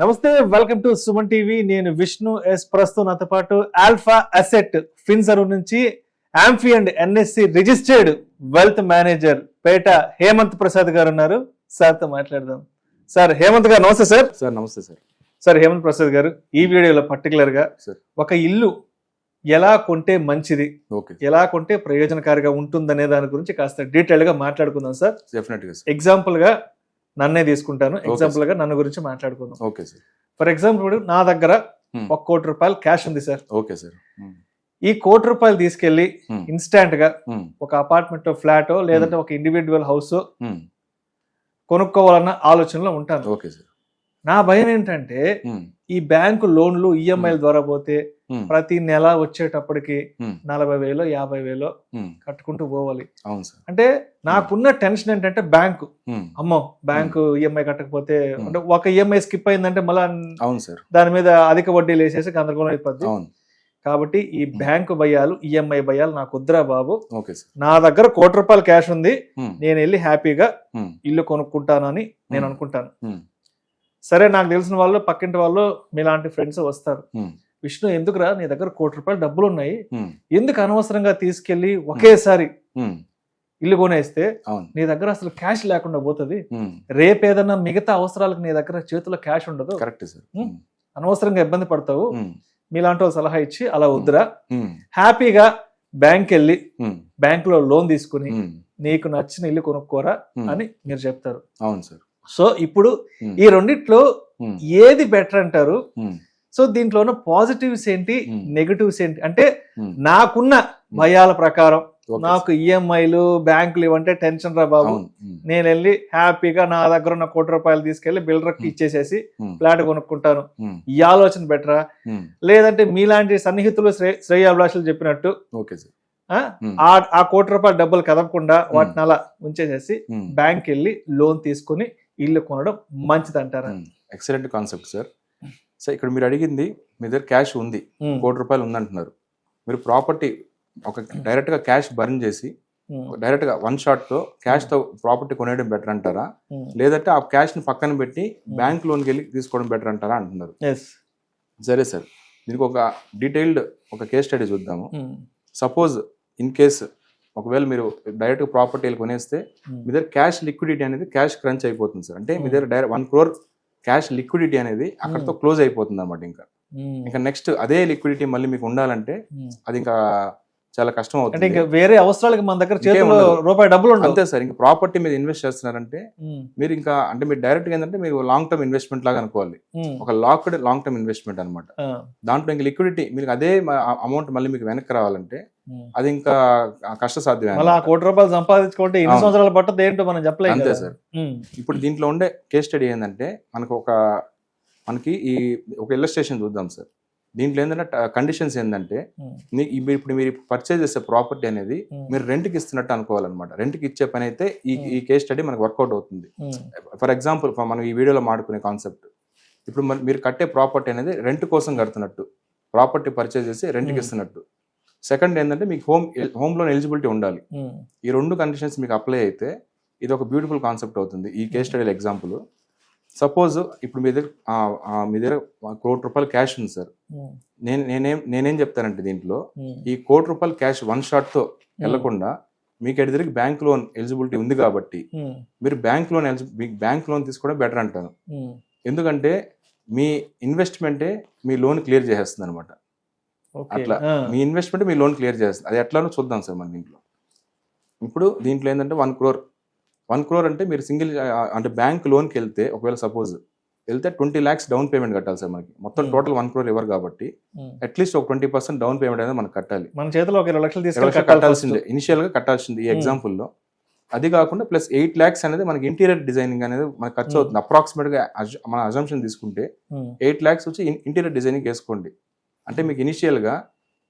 నమస్తే, welcome to Suman TV. నేను Vishnu yes. ప్రస్తుతం నాతో పాటు ఆల్ఫా అసెట్ ఫిన్సర్ నుంచి AMFI and NSE registered wealth manager పేట హేమంత్ ప్రసాద్ గారు ఉన్నారు. సార్తో మాట్లాడదాం. సార్ హేమంత్ గారు నమస్తే. సార్ నమస్తే సార్. సార్ హేమంత్ ప్రసాద్ గారు, ఈ వీడియోలో పర్టికులర్ గా ఒక ఇల్లు ఎలా కొంటే మంచిది, ఎలా కొంటే ప్రయోజనకారిగా ఉంటుందనే దాని గురించి కాస్త డీటెయిల్ గా మాట్లాడుకుందాం సార్. ఎగ్జాంపుల్ గా నన్నే తీసుకుంటాను. ఎగ్జాంపుల్ గా నన్ను గురించి మాట్లాడుకుందాం. Okay sir. ఫర్ ఎగ్జాంపుల్ నా దగ్గర ₹1 కోటి క్యాష్ ఉంది సార్. Okay sir. ఈ ₹1 కోటి తీసుకెళ్లి ఇన్స్టాంట్ గా ఒక అపార్ట్మెంట్ ఫ్లాట్ లేదంటే ఒక ఇండివిడ్యువల్ హౌస్ కొనుక్కోవాలన్న ఆలోచనలో ఉంటాను. Okay sir. నా భయం ఏంటంటే ఈ బ్యాంకు లోన్లు ఈఎంఐల ద్వారా పోతే ప్రతి నెల వచ్చేటప్పటికి 40,000 50,000 కట్టుకుంటూ పోవాలి. అంటే నాకున్న టెన్షన్ ఏంటంటే బ్యాంకు, అమ్మో బ్యాంకు ఈఎంఐ కట్టకపోతే అంటే ఒక ఈఎంఐ స్కిప్ అయిందంటే మళ్ళా దాని మీద అధిక వడ్డీలు వేసేసి గందరగోళం అయిపోద్ది. కాబట్టి ఈ బ్యాంకు భయాలు, ఈఎంఐ భయాలు నాకు వద్దురా బాబు. నా దగ్గర ₹1 కోటి క్యాష్ ఉంది, నేను వెళ్ళి హ్యాపీగా ఇల్లు కొనుక్కుంటాను అని నేను అనుకుంటాను. సరే, నాకు తెలిసిన వాళ్ళు, పక్కింటి వాళ్ళు, మీలాంటి ఫ్రెండ్స్ వస్తారు. విష్ణు, ఎందుకురా నీ దగ్గర ₹1 కోటి డబ్బులు ఉన్నాయి, ఎందుకు అనవసరంగా తీసుకెళ్లి ఒకేసారి ఇల్లు కొనేస్తే నీ దగ్గర అసలు క్యాష్ లేకుండా పోతుంది, రేపేదన్నా మిగతా అవసరాలకు నీ దగ్గర చేతిలో క్యాష్ ఉండదు, అనవసరంగా ఇబ్బంది పడతావు. మీలాంటి వాళ్ళు సలహా ఇచ్చి అలా వద్దురా, హ్యాపీగా బ్యాంక్ వెళ్ళి బ్యాంక్ లో లోన్ తీసుకుని నీకు నచ్చిన ఇల్లు కొనుక్కోరా అని మీరు చెప్తారు. అవును సార్. సో ఇప్పుడు ఈ రెండిట్లో ఏది బెటర్ అంటారు? సో దీంట్లో ఉన్న పాజిటివ్స్ ఏంటి, నెగటివ్స్ ఏంటి? అంటే నాకున్న భయాల ప్రకారం నాకు ఈఎంఐలు బ్యాంకులు ఇవ్వంటే టెన్షన్ రా బాబు, నేను వెళ్ళి హ్యాపీగా నా దగ్గర ఉన్న ₹1 కోటి తీసుకెళ్లి బిల్డర్కి ఇచ్చేసేసి ఫ్లాట్ కొనుక్కుంటాను, ఈ ఆలోచన బెటరా? లేదంటే మీలాంటి సన్నిహితులు శ్రేయాభిలాషులు చెప్పినట్టు ఆ ₹1 కోటి డబ్బులు కదపకుండా వాటిని అలా ఉంచేసేసి బ్యాంక్ వెళ్ళి లోన్ తీసుకుని ఇల్లు కొనడం మంచిది అంటారా? Excellent concept sir. సో ఇక్కడ మీరు అడిగింది, మీ దగ్గర క్యాష్ ఉంది, ₹1 కోటి ఉందంటున్నారు. మీరు ప్రాపర్టీ ఒక డైరెక్ట్ గా క్యాష్ బర్న్ చేసి డైరెక్ట్ గా వన్ షాట్ తో క్యాష్ తో ప్రాపర్టీ కొనేయడం బెటర్ అంటారా, లేదంటే ఆ క్యాష్ ని పక్కన పెట్టి బ్యాంక్ లోన్కి వెళ్ళి తీసుకోవడం బెటర్ అంటారా అంటున్నారు. సరే సార్, దీనికి ఒక డీటెయిల్డ్ ఒక కేస్ స్టడీ చూద్దాము. సపోజ్ ఇన్ కేస్ ఒకవేళ మీరు డైరెక్ట్ ప్రాపర్టీ కొనేస్తే మీ దగ్గర క్యాష్ లిక్విడిటీ అనేది క్యాష్ క్రంచ్ అయిపోతుంది సార్. అంటే మీ దగ్గర డైరెక్ట్ ₹1 కోటి క్యాష్ లిక్విడిటీ అనేది అక్కడతో క్లోజ్ అయిపోతుంది అన్నమాట. ఇంకా నెక్స్ట్ అదే లిక్విడిటీ మళ్ళీ మీకు ఉండాలంటే అది ఇంకా చాలా కష్టం అవుతుంది. ఇంకా వేరే అవసరాలకి మన దగ్గర చేతిలో రూపాయి డబ్బులు ఉండవు. అంతే సార్. ఇంకా ప్రాపర్టీ మీద ఇన్వెస్ట్ చేస్తున్నారంటే మీరు ఇంకా అంటే మీరు డైరెక్ట్ గా ఏంటంటే మీరు లాంగ్ టర్మ్ ఇన్వెస్ట్మెంట్ లాగా అనుకోవాలి, ఒక లాక్డ్ లాంగ్ టర్మ్ ఇన్వెస్ట్మెంట్ అనమాట. దాంట్లో ఇంకా లిక్విడిటీ మీకు అదే అమౌంట్ మళ్ళీ మీకు వెనక్కి రావాలంటే అది ఇంకా కష్ట సాధ్యమే. ₹1 కోటి సంపాదించుకుంటే ఎన్ని సంవత్సరాలు పట్టదు ఏంటో మనం చెప్పలేదు. అంతే సార్. ఇప్పుడు దీంట్లో ఉండే కేస్ స్టడీ ఏంటంటే మనకి ఈ ఒక ఇల్లస్ట్రేషన్ చూద్దాం సార్. దీంట్లో ఏంటంటే కండిషన్స్ ఏంటంటే ఇప్పుడు మీరు పర్చేజ్ చేసే ప్రాపర్టీ అనేది మీరు రెంట్కి ఇస్తున్నట్టు అనుకోవాలన్నమాట. రెంట్కి ఇచ్చే పని అయితే ఈ కేస్ స్టడీ మనకు వర్కౌట్ అవుతుంది. ఫర్ ఎగ్జాంపుల్ మనం ఈ వీడియోలో మాట్లాడుకునే కాన్సెప్ట్, ఇప్పుడు మీరు కట్టే ప్రాపర్టీ అనేది రెంట్ కోసం కడుతున్నట్టు, ప్రాపర్టీ పర్చేజ్ చేసి రెంట్కి ఇస్తున్నట్టు. సెకండ్ ఏంటంటే మీకు హోమ్ లోన్ ఎలిజిబిలిటీ ఉండాలి. ఈ 2 కండిషన్స్ మీకు అప్లై అయితే ఇది ఒక బ్యూటిఫుల్ కాన్సెప్ట్ అవుతుంది. ఈ కేస్ స్టడీలో ఎగ్జాంపుల్, సపోజ్ ఇప్పుడు మీ దగ్గర ₹1 కోటి క్యాష్ ఉంది సార్. నేనేం చెప్తానంటే దీంట్లో ఈ ₹1 కోటి క్యాష్ వన్ షాట్ తో వెళ్లకుండా మీకు ఎదురికి బ్యాంక్ లోన్ ఎలిజిబిలిటీ ఉంది కాబట్టి మీరు బ్యాంక్ లోన్ తీసుకోవడం బెటర్ అంటాను. ఎందుకంటే మీ ఇన్వెస్ట్మెంటే మీ లోన్ క్లియర్ చేసేస్తుంది అనమాట. అట్లా మీ ఇన్వెస్ట్మెంట్ మీ లోన్ క్లియర్ చేస్తుంది. అది ఎట్లానో చూద్దాం సార్ మన దీంట్లో. ఇప్పుడు దీంట్లో ఏంటంటే ₹1 కోటి అంటే మీరు సింగిల్ అంటే బ్యాంక్ లోన్కి వెళ్తే ఒకవేళ సపోజ్ వెళ్తే 20 lakhs డౌన్ పేమెంట్ కట్టాలి సార్. మనకి మొత్తం టోటల్ ₹1 కోటి ఇవ్వరు కాబట్టి అట్లీస్ట్ ఒక 20% డౌన్ పేమెంట్ అనేది మనకు కట్టాలి. మన చేతిలో ఒక 20 లక్షలు కట్టాల్సిందే, ఇనిషియల్ గా కట్టాల్సింది ఈ ఎగ్జాంపుల్లో. అది కాకుండా ప్లస్ 8 lakhs అనేది మనకి ఇంటీరియర్ డిజైనింగ్ అనేది మనకు ఖర్చు అవుతుంది. అప్రాక్సిమేట్ గా మన అజంప్షన్ తీసుకుంటే 8 lakhs వచ్చి ఇంటీరియర్ డిజైనింగ్ వేసుకోండి. అంటే మీకు ఇనిషియల్ గా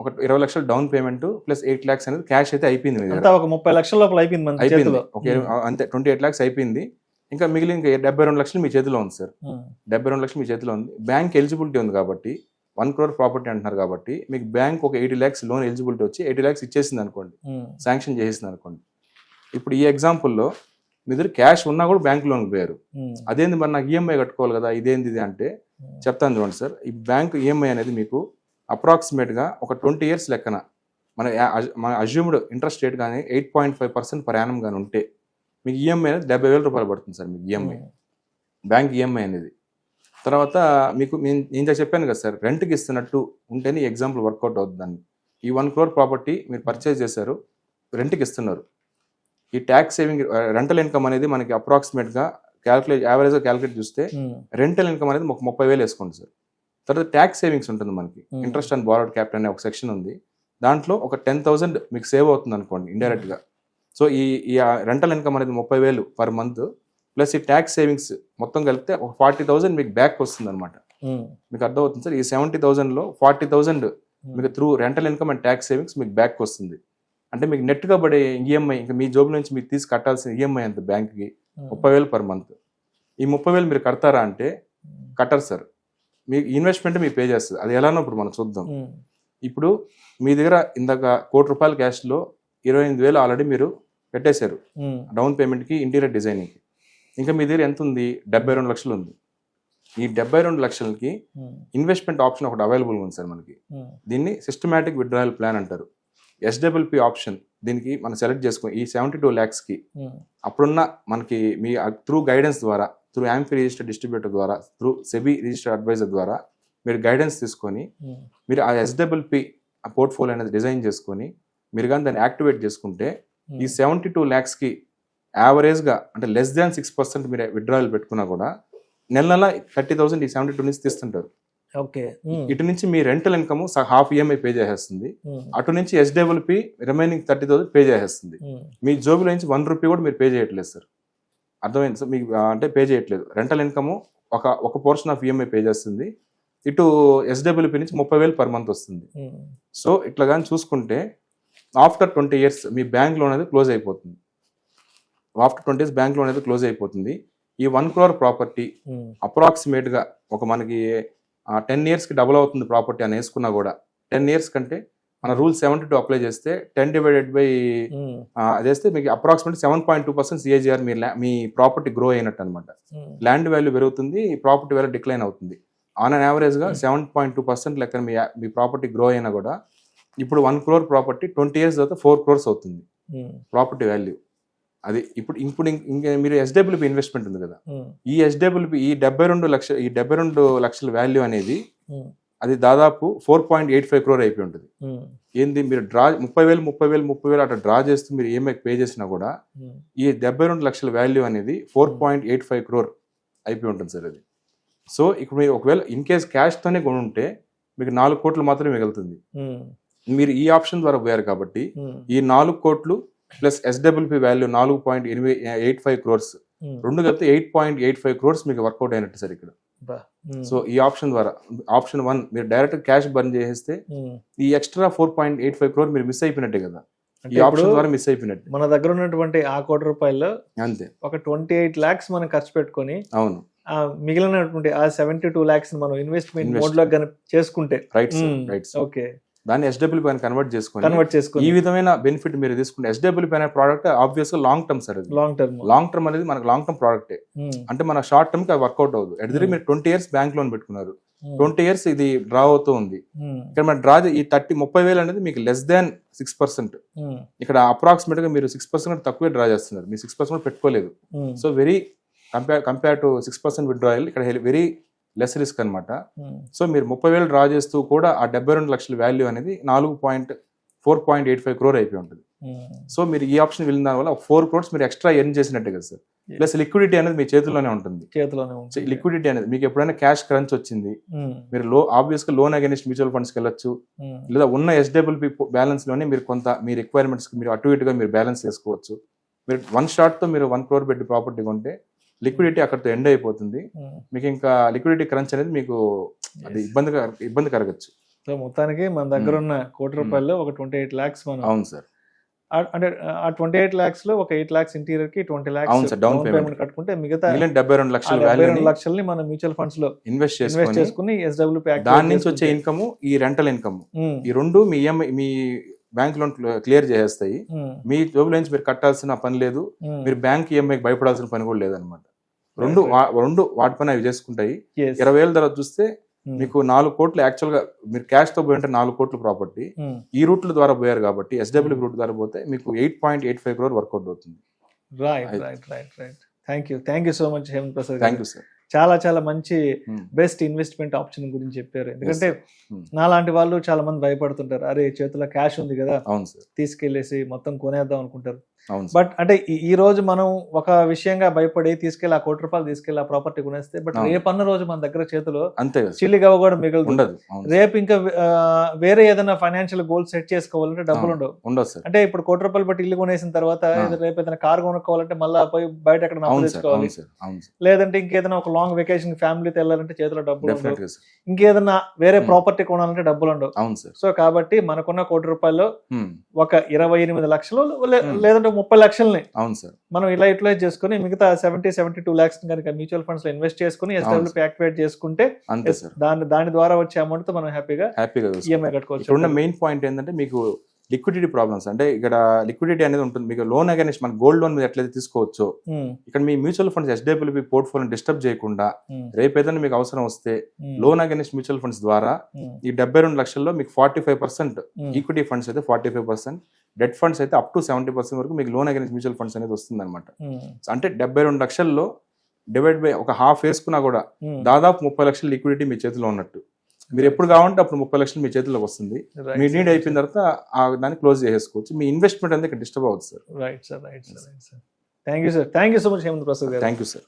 ఒక 20 లక్షలు డౌన్ పేమెంట్ ప్లస్ 8 lakhs అనేది క్యాష్ అయితే అయిపోయింది. ఒక 30 లక్షల లోపల అయిపోయింది అంతే. 28 lakhs అయిపోయింది. ఇంకా మిగిలిన 72 లక్షలు మీ చేతిలో ఉంది సార్. 72 లక్షలు మీ చేతిలో ఉంది. బ్యాంక్ ఎలిజిబిలిటీ ఉంది కాబట్టి ₹1 కోటి ప్రాపర్టీ అంటున్నారు కాబట్టి మీకు బ్యాంక్ ఒక 80 lakhs లోన్ ఎలిజిబిలిటీ వచ్చి 80 lakhs ఇచ్చేసింది అనుకోండి, శాంక్షన్ చేసేసింది అనుకోండి. ఇప్పుడు ఈ ఎగ్జాంపుల్లో మీ దగ్గర క్యాష్ ఉన్నా కూడా బ్యాంక్ లోన్కి పోయారు. అదేంది మరి నాకు ఈఎంఐ కట్టుకోవాలి కదా, ఇదేంది ఇది అంటే చెప్తాను చూడండి సార్. ఈ బ్యాంక్ ఈఎంఐ అనేది మీకు అప్రాక్సిమేట్గా ఒక 20 years లెక్కన మన అజ్యూమ్డ్ ఇంట్రెస్ట్ రేట్ కానీ 8.5% పర్ యానం కానీ ఉంటే మీకు ఈఎంఐ అనేది 70,000 రూపాయలు పడుతుంది సార్ మీకు ఈఎంఐ, బ్యాంక్ ఈఎంఐ అనేది. తర్వాత మీకు నేను చెప్పాను కదా సార్, రెంట్కి ఇస్తున్నట్టు ఉంటేనే ఎగ్జాంపుల్ వర్కౌట్ అవుతుందని. ఈ 1 crore ప్రాపర్టీ మీరు పర్చేజ్ చేశారు, రెంట్కి ఇస్తున్నారు. ఈ ట్యాక్స్ సేవింగ్ రెంటల్ ఇన్కమ్ అనేది మనకి అప్రాక్సిమేట్గా యావరేజ్గా క్యాలిక్యులేట్ చూస్తే రెంటల్ ఇన్కమ్ అనేది ఒక 30,000 వేసుకోండి సార్. తర్వాత ట్యాక్స్ సేవింగ్స్ ఉంటుంది మనకి, ఇంట్రెస్ట్ అండ్ బారోడ్ క్యాపిటల్ అనే ఒక సెక్షన్ ఉంది. దాంట్లో ఒక 10,000 మీకు సేవ్ అవుతుంది అనుకోండి ఇండైరెక్ట్గా. సో ఈ రెంటల్ ఇన్కమ్ అనేది 30,000 పర్ మంత్ ప్లస్ ఈ ట్యాక్స్ సేవింగ్స్ మొత్తం కలిపితే ఒక 40,000 మీకు బ్యాక్ వస్తుంది అనమాట. మీకు అర్థమవుతుంది సార్. ఈ 70,000లో 40,000 మీకు through rental income and tax savings మీకు బ్యాక్ వస్తుంది. అంటే మీకు నెట్గా పడే ఈఎంఐ ఇంకా మీ జోబు నుంచి మీకు తీసి కట్టాల్సిన ఈఎంఐ అంత బ్యాంక్కి 30,000 పర్ మంత్. ఈ 30,000 మీరు కడతారా అంటే కట్టరు సార్. మీ ఇన్వెస్ట్మెంట్ మీకు పే చేస్తుంది. అది ఎలానో ఇప్పుడు మనం చూద్దాం. ఇప్పుడు మీ దగ్గర ఇందాక ₹1,00,00,000 క్యాష్లో 28,000 ఆల్రెడీ మీరు పెట్టేశారు డౌన్ పేమెంట్కి, ఇంటీరియర్ డిజైనింగ్కి. ఇంకా మీ దగ్గర ఎంత ఉంది? 72 లక్షలు ఉంది. ఈ 72 లక్షలకి ఇన్వెస్ట్మెంట్ ఆప్షన్ ఒకటి అవైలబుల్ ఉంది సార్ మనకి. దీన్ని సిస్టమాటిక్ విత్డ్రాయల్ ప్లాన్ అంటారు. SWP ఆప్షన్ దీనికి మనం సెలెక్ట్ చేసుకుని ఈ 72 lakhsకి అప్పుడున్న మనకి మీ త్రూ గైడెన్స్ ద్వారా, త్రూ AMFI రిజిస్టర్డ్ డిస్ట్రిబ్యూటర్ ద్వారా, త్రూ SEBI రిజిస్టర్డ్ అడ్వైజర్ ద్వారా మీరు గైడెన్స్ తీసుకొని మీరు ఆ SWP ఆ పోర్ట్ఫోలియో అనేది డిజైన్ చేసుకొని మీరు కానీ దాన్ని యాక్టివేట్ చేసుకుంటే ఈ 72 lakhsకి యావరేజ్గా అంటే లెస్ దాన్ 6% మీరు విత్డ్రాయల్ పెట్టుకున్నా కూడా నెల 30,000 ఈ 72 నుంచి తీస్తుంటారు. ఓకే. ఇటు నుంచి మీ rental income half EMI pay చేసేస్తుంది, అటు నుంచి SWP రిమైనింగ్ 30,000 పే చేసేస్తుంది. మీ జోబులో నుంచి 1 రూపీ కూడా మీరు పే చేయట్లేదు సార్. అర్థమైంది సార్ మీకు? అంటే పే చేయట్లేదు. రెంటల్ ఇన్కమ్ ఒక పోర్షన్ ఆఫ్ ఈఎంఐ పే చేస్తుంది, ఇటు SWP నుంచి 30,000 పర్ మంత్ వస్తుంది. సో ఇట్లా కానీ చూసుకుంటే ఆఫ్టర్ 20 years మీ బ్యాంక్ లోన్ అనేది క్లోజ్ అయిపోతుంది. ఆఫ్టర్ 20 years బ్యాంక్ లోన్ అనేది క్లోజ్ అయిపోతుంది. ఈ 1 crore ప్రాపర్టీ అప్రాక్సిమేట్గా ఒక మనకి 10 yearsకి డబుల్ అవుతుంది ప్రాపర్టీ అని వేసుకున్నా కూడా 10 years కంటే మన రూల్ 72 అప్లై చేస్తే 10 divided by అదేస్తే మీకు అప్రాక్సిమేట్ 7.2% CAGR మీ ప్రాపర్టీ గ్రో అయినట్టు అనమాట. ల్యాండ్ వాల్యూ పెరుగుతుంది, ప్రాపర్టీ వాల్యూ డిక్లైన్ అవుతుంది. ఆన్ అన్ యావరేజ్గా 7.2% లెక్కన మీ ప్రాపర్టీ గ్రో అయినా కూడా ఇప్పుడు 1 crore ప్రాపర్టీ 20 years తర్వాత 4 crores అవుతుంది ప్రాపర్టీ వాల్యూ. అది ఇప్పుడు ఇంకా మీరు SWP ఇన్వెస్ట్మెంట్ ఉంది కదా, ఈ SWP ఈ 72 లక్షల వాల్యూ అనేది అది దాదాపు 4.85 crore అయిపోయి ఉంటుంది. ఏంది మీరు డ్రా 30,000 అట్లా డ్రా చేస్తూ మీరు EMI పే చేసినా కూడా ఈ 72 లక్షల వాల్యూ అనేది 4.85 crore అయిపోయి ఉంటుంది సార్ అది. సో ఇప్పుడు మీరు ఒకవేళ ఇన్ కేస్ క్యాష్తోనే కొని ఉంటే మీకు 4 కోట్లు మాత్రమే మిగులుతుంది. మీరు ఈ ఆప్షన్ ద్వారా పోయారు కాబట్టి ఈ 4 కోట్లు ప్లస్ SWP వాల్యూ 4.85 crores రెండు కలిపితే 8.85 crores మీకు వర్కౌట్ అయినట్టు సార్ ఇక్కడ. సో ఈ ఆప్షన్ ద్వారా ఆప్షన్ 1 మీరు డైరెక్ట్ క్యాష్ బర్న్ చేసేస్తే ఈ ఎక్స్ట్రా 4.85 crore మీరు మిస్ అయిపోయినట్టే కదా. ఈ ఆప్షన్ ద్వారా మిస్ అయిపోయినట్టు. మన దగ్గర ఉన్నటువంటి ఆ ₹1,00,00,000 అంతే ఒక 28 lakhs మనం ఖర్చు పెట్టుకొని అవును మిగిలినటువంటి ఆ 72 lakhs మనం ఇన్వెస్ట్మెంట్ మోడ్ లో చేసుకుంటే రైట్ ఓకే దాన్ని SWP పైన కన్వర్ట్ చేసుకొని ఈ విధమైన బెనిఫిట్ మీరు తీసుకుంటే SWP అనే ప్రోడక్ట్ ఆబ్వియస్ గా long term sir. Long term అనేది మనకు లాంగ్ టర్మ్ ప్రోడక్ట్. అంటే మన షార్ట్ టర్మ్ కి అది వర్కౌట్ అవ్వదు. ఎట్ మీరు 20 years బ్యాంక్ లోన్ పెట్టుకున్నారు, 20 years ఇది డ్రా అవుతూ ఉంది. ఇక్కడ మన డ్రా ఈ 30,000 అనేది మీకు లెస్ దాన్ 6%. ఇక్కడ అప్రాక్సిమేట్ గా మీరు 6% తక్కువే డ్రా చేస్తున్నారు, మీరు 6% పెట్టుకోలేదు. So very compare to 6% withdrawal ఇక్కడ వెరీ లెస్ రిస్క్ అనమాట. సో మీరు 30,000 డ్రా చేస్తూ కూడా ఆ 72 లక్షల వాల్యూ అనేది 4.85 crore అయిపోయి ఉంటుంది. సో మీరు ఈ ఆప్షన్ వెళ్ళిన దాని వల్ల 4 crores మీరు ఎక్స్ట్రా ఎర్న్ చేసినట్టే కదా సార్. ప్లస్ లిక్విడిటీ అనేది మీ చేతిలోనే ఉంటుంది. లిక్విడిటీ అనేది మీకు ఎప్పుడైనా క్యాష్ క్రంచ్ వచ్చింది, మీరు ఆబ్వియస్ గా లోన్ అగైనెస్ట్ మ్యూచువల్ ఫండ్స్కి వెళ్ళొచ్చు, లేదా ఉన్న SWP బ్యాలెన్స్ లోనే మీరు కొంత మీ రిక్వైర్మెంట్స్ మీరు అటు ఇటుగా మీరు బ్యాలెన్స్ చేసుకోవచ్చు. మీరు 1 shot తో మీరు 1 crore పెట్టి ప్రాపర్టీ కొంటే లిక్విడిటీ అక్కడితో ఎండ్ అయిపోతుంది. మీకు ఇంకా లిక్విడిటీ క్రంచ్ అనేది మీకు అది ఇబ్బంది కలగచ్చు. సో మొత్తానికి మన దగ్గర ఉన్న ₹1,00,00,000 ఒక 28 lakhs మనం. అవును సార్. అంటే ఆ 28 lakhs లో ఒక 8 lakhs ఇంటీరియర్ కి 20 lakhs డౌన్ పేమెంట్ కట్టుకుంటే మిగతా 72 లక్షల్ని మనం మ్యూచువల్ ఫండ్స్ లో ఇన్వెస్ట్ చేసుకుని SWP దాని నుంచి వచ్చే ఇన్కమ్ ఈ రెంటల్ ఇన్కమ్ ఈ రెండు మీ బ్యాంక్ లోన్ క్లియర్ చేసేస్తాయి. మీ జోబులో నుంచి మీరు కట్టాల్సిన పని లేదు, మీరు బ్యాంక్ ఈఎంఐకి భయపడాల్సిన పని కూడా లేదనమాట. రెండు వాటి పని అవి చేసుకుంటాయి. 20,000 ధర చూస్తే మీకు 4 కోట్లు యాక్చువల్ గా మీరు క్యాష్ తో పోయింటే 4 కోట్లు ప్రాపర్టీ. ఈ రూట్ల ద్వారా పోయారు కాబట్టి ఎస్డబ్ల్యూ రూట్ ద్వారా పోతే మీకు 8.85 crore వర్కౌట్ అవుతుంది. Right. Thank you so much Hemanth Prasad. Thank you sir. చాలా మంచి బెస్ట్ ఇన్వెస్ట్మెంట్ ఆప్షన్ గురించి చెప్పారు. ఎందుకంటే నాలాంటి వాళ్ళు చాలా మంది భయపడుతుంటారు, అరే చేతిలో క్యాష్ ఉంది కదా తీసుకెళ్లేసి మొత్తం కొనేద్దాం అనుకుంటారు. బట్ అంటే ఈ రోజు మనం ఒక విషయంగా భయపడి తీసుకెళ్లి ఆ ₹1 కోటి తీసుకెళ్లి ఆ ప్రాపర్టీ కొనేస్తే, బట్ రేపన్న రోజు మన దగ్గర చేతిలో చిల్లి గవ్వ కూడా మిగులుతుంది. రేపు ఇంకా వేరే ఏదైనా ఫైనాన్షియల్ గోల్ సెట్ చేసుకోవాలంటే డబ్బులు ఉండవు. అంటే ఇప్పుడు ₹1 కోటి బట్టి ఇల్లు కొనేసిన తర్వాత రేపు ఏదైనా కార్ కొనుక్కోవాలంటే మళ్ళీ పోయి బయట ఎక్కడ అప్పు తెచ్చుకోవాలి, లేదంటే ఇంకేదైనా ఒక లాంగ్ వెకేషన్ ఫ్యామిలీతో వెళ్ళాలంటే చేతిలో డబ్బులు ఉండవు, ఇంకేదన్నా వేరే ప్రాపర్టీ కొనాలంటే డబ్బులు ఉండవు. సో కాబట్టి మనకున్న ₹1 కోటి ఒక 28 లక్షలు లేదంటే 30 లక్షల్ని మనం ఇలా యూటిలైజ్ చేసుకుని మిగతా 70-72 lakhs కనుక మ్యూచువల్ ఫండ్స్ లో ఇన్వెస్ట్ చేసుకుని ఎస్డబ్ల్యూపీ యాక్టివేట్ చేసుకుంటే దాని ద్వారా వచ్చే అమౌంట్ తో మనం హ్యాపీగా ఈఎంఐ కట్టుకోవచ్చు. మెయిన్ పాయింట్ ఏంటంటే మీకు లిక్విడిటీ ప్రాబ్లమ్స్, అంటే ఇక్కడ లిక్విడిటీ అనేది ఉంటుంది. మీకు లోన్ అగైన్స్ మన గోల్డ్ లోన్ మీద ఎట్లయితే తీసుకోవచ్చో, ఇక్కడ మీ mutual funds SWP portfolio disturb చేయకుండా రేపు ఏదైనా మీకు అవసరం వస్తే లోన్ అగైన్స్ మ్యూచువల్ ఫండ్స్ ద్వారా ఈ 72 లక్షల్లో మీకు 45% ఈక్విటీ ఫండ్స్ అయితే 45%, డెట్ ఫండ్స్ అయితే అప్ టు 70% వరకు మీకు లోన్ అగైన్స్ మ్యూచువల్ ఫండ్స్ అనేది వస్తుంది అనమాట. అంటే 72 లక్షల్లో డివైడ్ బై ఒక హాఫ్ వేసుకున్నా కూడా దాదాపు 30 లక్షల లిక్విడిటీ మీ చేతిలో ఉన్నట్టు. మీరు ఎప్పుడు కావాలంటే అప్పుడు 30 లక్షలు మీ చేతిలోకి వస్తుంది. మీ నీడ్ అయిపోయిన తర్వాత దాన్ని క్లోజ్ చేసేసుకోవచ్చు. మీ ఇన్వెస్ట్మెంట్ అనేది ఇక్కడ డిస్టర్బ్ అవుతుంది sir. Right sir. Thank you so much Hemanth Prasad గారు. Thank you sir.